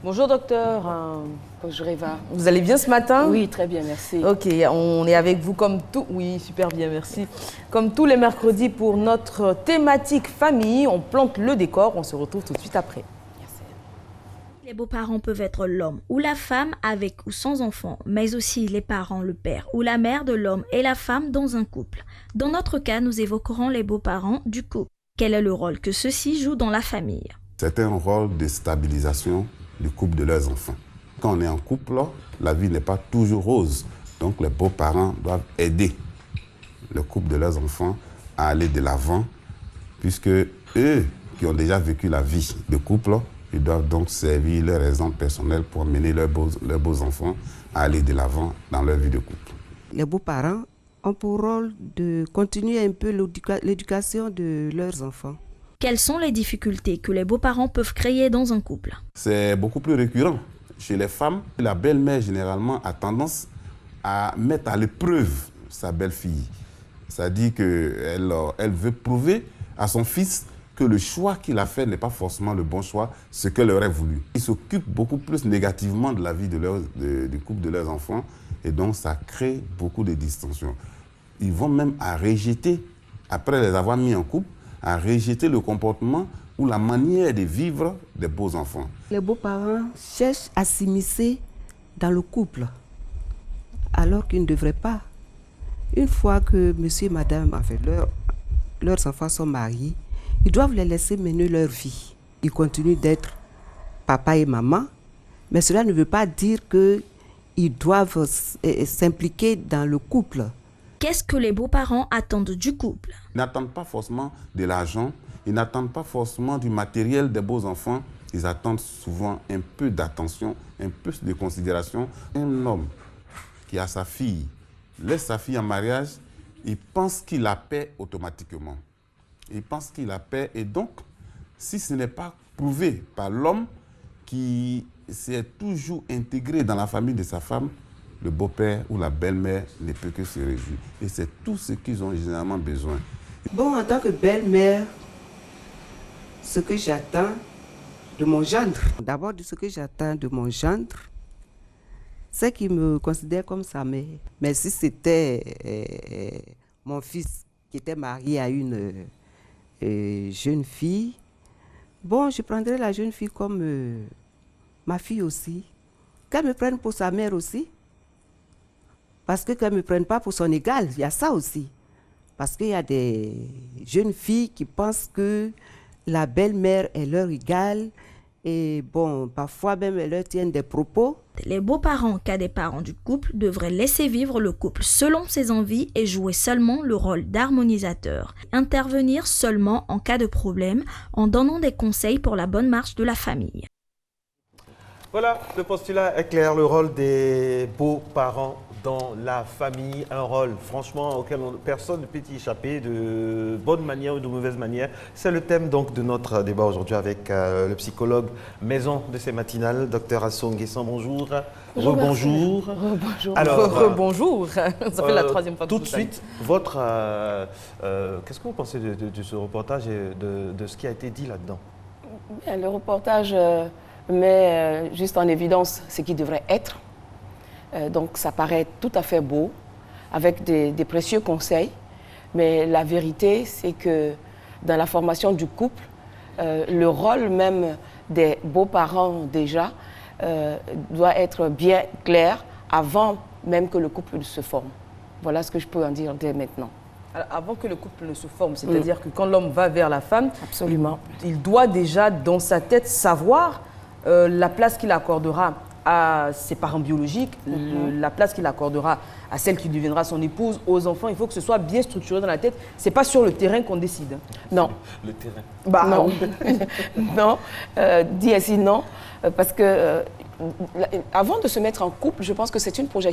Bonjour docteur. Bonjour Eva. Vous allez bien ce matin? Oui, très bien, merci. Ok, on est avec vous comme tout... Oui, super bien, merci. Comme tous les mercredis pour notre thématique famille, on plante le décor, on se retrouve tout de suite après. Les beaux-parents peuvent être l'homme ou la femme avec ou sans enfant, mais aussi les parents, le père ou la mère de l'homme et la femme dans un couple. Dans notre cas, nous évoquerons les beaux-parents du couple. Quel est le rôle que ceux-ci jouent dans la famille? C'est un rôle de stabilisation du couple de leurs enfants. Quand on est en couple, la vie n'est pas toujours rose. Donc les beaux-parents doivent aider le couple de leurs enfants à aller de l'avant, puisque eux qui ont déjà vécu la vie de couple, ils doivent donc servir leur exemple personnelle pour amener leurs beaux enfants à aller de l'avant dans leur vie de couple. Les beaux-parents ont pour rôle de continuer un peu l'éducation de leurs enfants. Quelles sont les difficultés que les beaux-parents peuvent créer dans un couple? C'est beaucoup plus récurrent. Chez les femmes, la belle-mère généralement a tendance à mettre à l'épreuve sa belle-fille. C'est-à-dire qu'elle veut prouver à son fils que le choix qu'il a fait n'est pas forcément le bon choix, ce qu'elle aurait voulu. Ils s'occupent beaucoup plus négativement de la vie du couple de leurs enfants et donc ça crée beaucoup de distensions. Ils vont même à rejeter, après les avoir mis en couple, à rejeter le comportement ou la manière de vivre des beaux enfants. Les beaux-parents cherchent à s'immiscer dans le couple, alors qu'ils ne devraient pas. Une fois que monsieur et madame, leurs enfants sont mariés, ils doivent les laisser mener leur vie. Ils continuent d'être papa et maman, mais cela ne veut pas dire qu'ils doivent s'impliquer dans le couple. Qu'est-ce que les beaux-parents attendent du couple? Ils n'attendent pas forcément de l'argent, ils n'attendent pas forcément du matériel des beaux enfants, ils attendent souvent un peu d'attention, un peu de considération. Un homme qui a sa fille, laisse sa fille en mariage, il pense qu'il la paie automatiquement. Il pense qu'il la paie et donc, si ce n'est pas prouvé par l'homme qui s'est toujours intégré dans la famille de sa femme, le beau-père ou la belle-mère ne peut que se réjouir. Et c'est tout ce qu'ils ont généralement besoin. Bon, en tant que belle-mère, ce que j'attends de mon gendre, d'abord de ce que j'attends de mon gendre, c'est qu'il me considère comme sa mère. Mais si c'était mon fils qui était marié à une jeune fille, bon, je prendrais la jeune fille comme ma fille aussi. Qu'elle me prenne pour sa mère aussi. Parce qu'elle ne me prenne pas pour son égal, il y a ça aussi. Parce qu'il y a des jeunes filles qui pensent que la belle-mère est leur égale. Et bon, parfois même, elles leur tiennent des propos. Les beaux-parents, cas des parents du couple, devraient laisser vivre le couple selon ses envies et jouer seulement le rôle d'harmonisateur. Intervenir seulement en cas de problème en donnant des conseils pour la bonne marche de la famille. Voilà, le postulat est clair, le rôle des beaux-parents dans la famille, un rôle franchement auquel personne ne peut y échapper de bonne manière ou de mauvaise manière. C'est le thème donc de notre débat aujourd'hui avec le psychologue maison de ces matinales, Dr Assou Nguessan. Bonjour. Rebonjour. Rebonjour. Alors, rebonjour. Ça fait la troisième fois que tout de suite, qu'est-ce que vous pensez de ce reportage et de ce qui a été dit là-dedans? Le reportage met juste en évidence ce qui devrait être. Donc ça paraît tout à fait beau, avec des précieux conseils. Mais la vérité, c'est que dans la formation du couple, le rôle même des beaux-parents déjà doit être bien clair avant même que le couple se forme. Voilà ce que je peux en dire dès maintenant. Alors, avant que le couple ne se forme, c'est-à-dire que quand l'homme va vers la femme, absolument, il doit déjà dans sa tête savoir la place qu'il accordera à ses parents biologiques, la place qu'il accordera à celle qui deviendra son épouse, aux enfants. Il faut que ce soit bien structuré dans la tête. Ce n'est pas sur le terrain qu'on décide. Non. Le terrain. Bah, non. Non. Dis ainsi non. Parce que avant de se mettre en couple, je pense que c'est une projection.